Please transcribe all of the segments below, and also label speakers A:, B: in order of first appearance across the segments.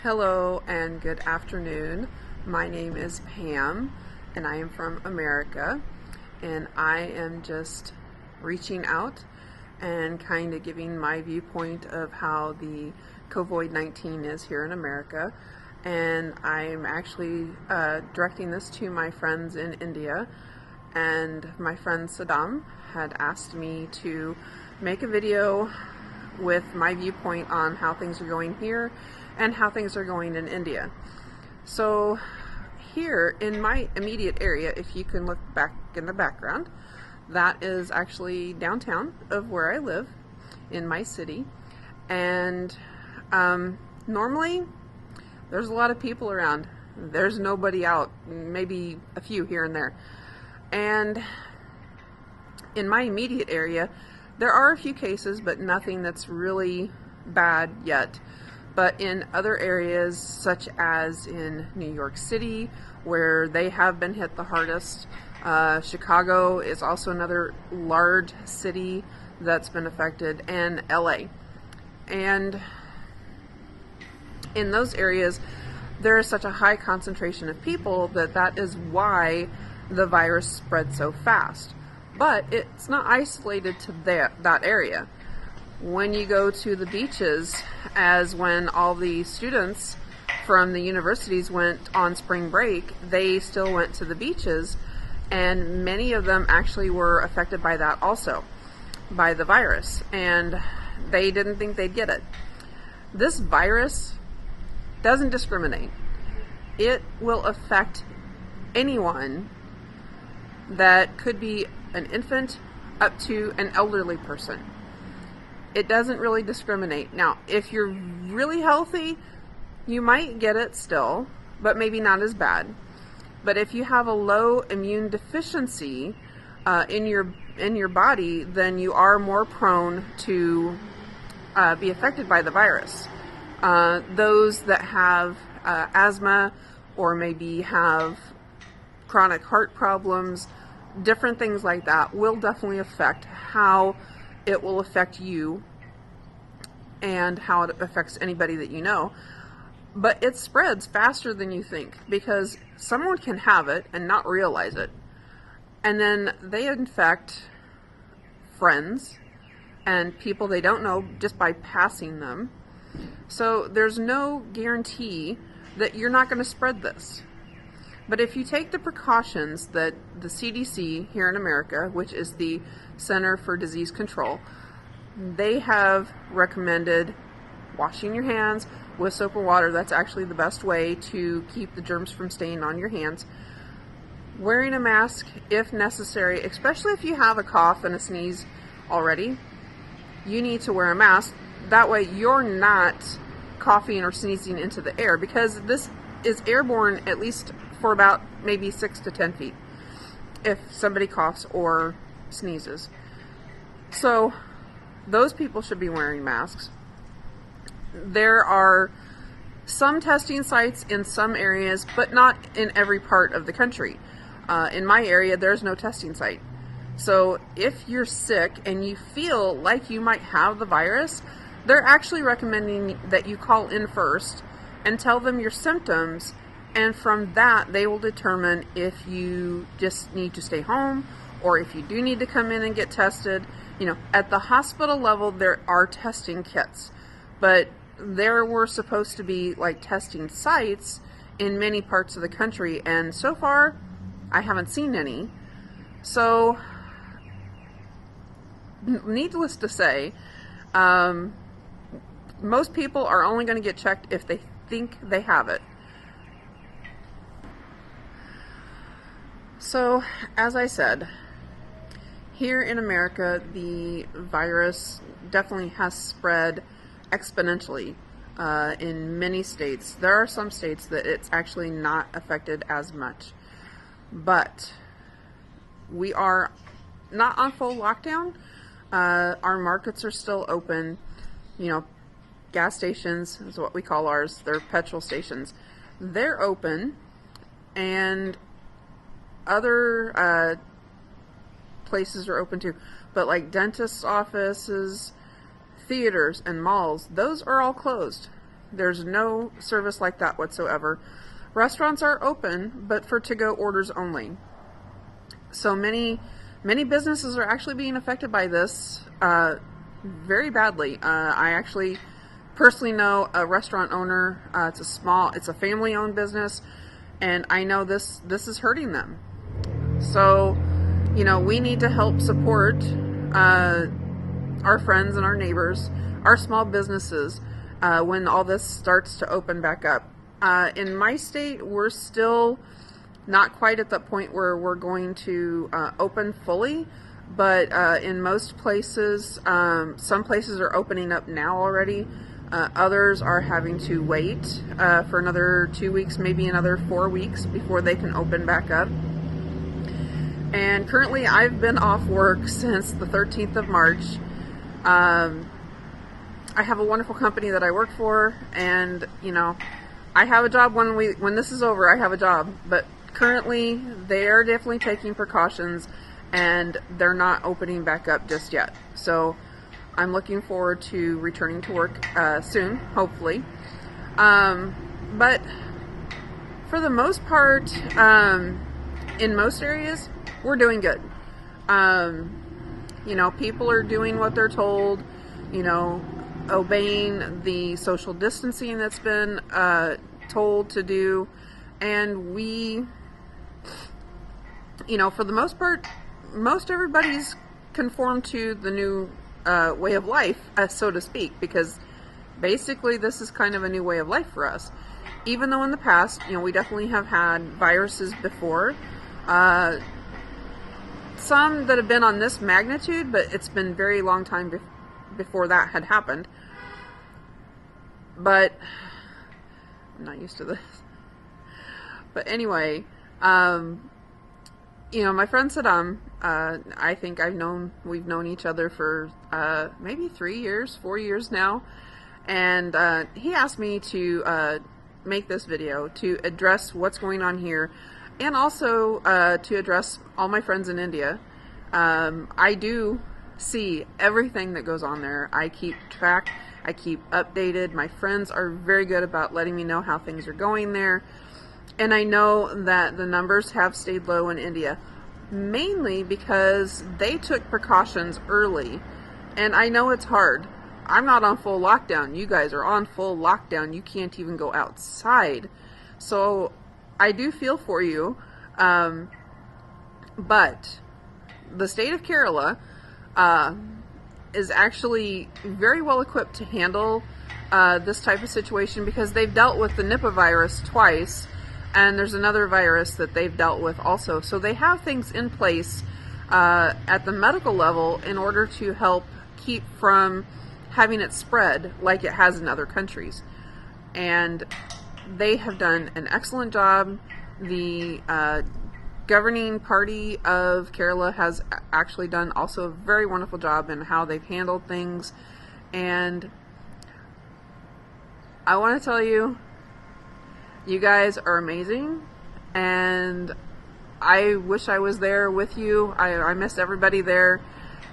A: Hello and good afternoon. My name is Pam and I am from America, and I am just reaching out and kind of giving my viewpoint of how the COVID-19 is here in America. And I'm actually directing this to my friends in India, and my friend Saddam had asked me to make a video with my viewpoint on how things are going here and how things are going in India. So here in my immediate area, if you can look back in the background, that is actually downtown of where I live in my city. And normally there's a lot of people around. There's nobody out, maybe a few here and there. And in my immediate area, there are a few cases, but nothing that's really bad yet. But in other areas, such as in New York City, where they have been hit the hardest, Chicago is also another large city that's been affected, and LA. And in those areas, there is such a high concentration of people that is why the virus spread so fast. But it's not isolated to that area. When you go to the beaches, as when all the students from the universities went on spring break, they still went to the beaches, and many of them actually were affected by that also, by the virus, and they didn't think they'd get it. This virus doesn't discriminate. It will affect anyone that could be an infant up to an elderly person. It doesn't really discriminate. Now, if you're really healthy, you might get it still, but maybe not as bad. But if you have a low immune deficiency in your body, then you are more prone to be affected by the virus. Those that have asthma, or maybe have chronic heart problems, different things like that will definitely affect how it will affect you and how it affects anybody that you know. But it spreads faster than you think, because someone can have it and not realize it, and then they infect friends and people they don't know just by passing them. So there's no guarantee that you're not going to spread this. But if you take the precautions that the CDC here in America, which is the Center for Disease Control, they have recommended washing your hands with soap or water. That's actually the best way to keep the germs from staying on your hands. Wearing a mask if necessary, especially if you have a cough and a sneeze already, you need to wear a mask. That way you're not coughing or sneezing into the air, because this is airborne at least for about maybe 6 to 10 feet if somebody coughs or sneezes. So those people should be wearing masks. There are some testing sites in some areas, but not in every part of the country. In my area, there's no testing site. So if you're sick and you feel like you might have the virus, they're actually recommending that you call in first and tell them your symptoms, and from that they will determine if you just need to stay home or if you do need to come in and get tested. You know, at the hospital level there are testing kits, but there were supposed to be like testing sites in many parts of the country, and so far I haven't seen any. So needless to say, most people are only going to get checked if they think they have it. So, as I said, here in America, the virus definitely has spread exponentially in many states. There are some states that it's actually not affected as much. But we are not on full lockdown. Our markets are still open. You know, gas stations is what we call ours. They're petrol stations. They're open, and other places are open too. But like dentists' offices, theaters, and malls, those are all closed. There's no service like that whatsoever. Restaurants are open, but for to-go orders only. So many businesses are actually being affected by this very badly. I actually personally know a restaurant owner. It's a family-owned business, and I know this is hurting them. So, we need to help support our friends and our neighbors, our small businesses, when all this starts to open back up. In my state, we're still not quite at that point where we're going to open fully, but in most places, some places are opening up now already. Others are having to wait for another 2 weeks, maybe another 4 weeks before they can open back up. And currently I've been off work since the 13th of March. I have a wonderful company that I work for, and I have a job when this is over. I have a job, but currently they are definitely taking precautions, and they're not opening back up just yet. So I'm looking forward to returning to work soon, hopefully. But for the most part, in most areas, we're doing good. People are doing what they're told, obeying the social distancing that's been told to do, and we, for the most part, most everybody's conformed to the new way of life, so to speak, because basically this is kind of a new way of life for us. Even though in the past, we definitely have had viruses before, some that have been on this magnitude, but it's been a very long time before that had happened. But I'm not used to this. But anyway, my friend Saddam, I think we've known each other for maybe 3 years, 4 years now, and he asked me to make this video to address what's going on here, and also to address all my friends in India. I do see everything that goes on there. I keep track, I keep updated. My friends are very good about letting me know how things are going there. And I know that the numbers have stayed low in India, mainly because they took precautions early. And I know it's hard. I'm not on full lockdown. You guys are on full lockdown. You can't even go outside. So I do feel for you. But the state of Kerala is actually very well equipped to handle this type of situation, because they've dealt with the Nipah virus twice, and there's another virus that they've dealt with also. So they have things in place at the medical level in order to help keep from having it spread like it has in other countries. And they have done an excellent job. The governing party of Kerala has actually done also a very wonderful job in how they've handled things. And I want to tell you, you guys are amazing, and I wish I was there with you. I miss everybody there,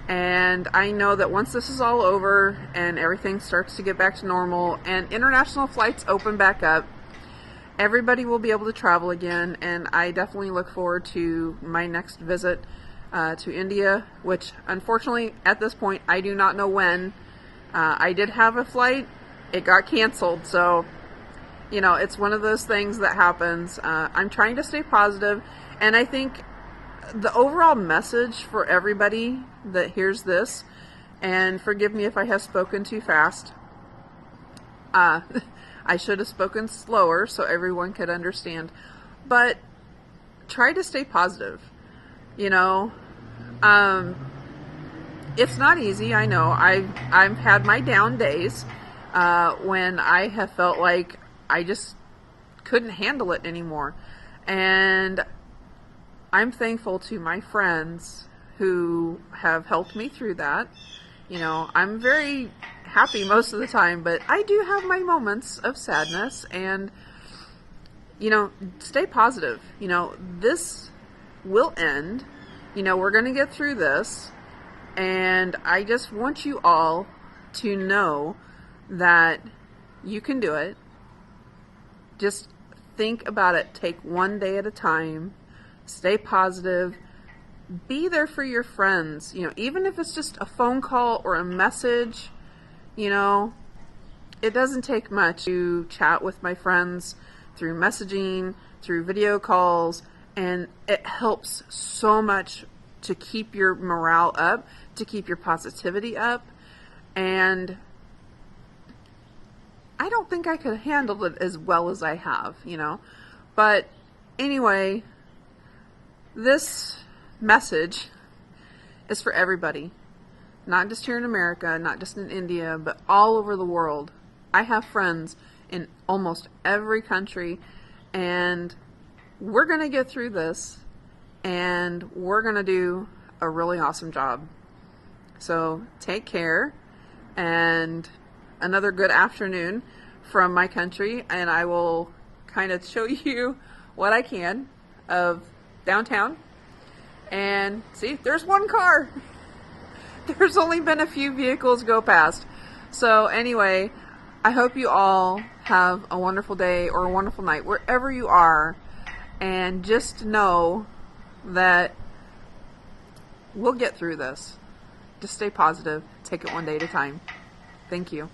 A: and I know that once this is all over and everything starts to get back to normal and international flights open back up, everybody will be able to travel again. And I definitely look forward to my next visit to India, which unfortunately at this point I do not know when. I did have a flight, it got canceled, so it's one of those things that happens. I'm trying to stay positive, and I think the overall message for everybody that hears this, and forgive me if I have spoken too fast, I should have spoken slower so everyone could understand, but try to stay positive. It's not easy, I know. I've had my down days when I have felt like I just couldn't handle it anymore. And I'm thankful to my friends who have helped me through that. I'm very happy most of the time, but I do have my moments of sadness, and stay positive. This will end. We're going to get through this, and I just want you all to know that You can do it. Just think about it. Take one day at a time. Stay positive. Be there for your friends. Even if it's just a phone call or a message, it doesn't take much to chat with my friends through messaging, through video calls, and it helps so much to keep your morale up, to keep your positivity up. And I don't think I could handle it as well as I have, But anyway, this message is for everybody. Not just here in America, not just in India, but all over the world. I have friends in almost every country, and we're going to get through this, and we're going to do a really awesome job. So take care, and another good afternoon from my country, and I will kind of show you what I can of downtown. And see, there's one car. There's only been a few vehicles go past. So anyway, I hope you all have a wonderful day or a wonderful night wherever you are, and just know that we'll get through this. Just stay positive. Take it one day at a time. Thank you.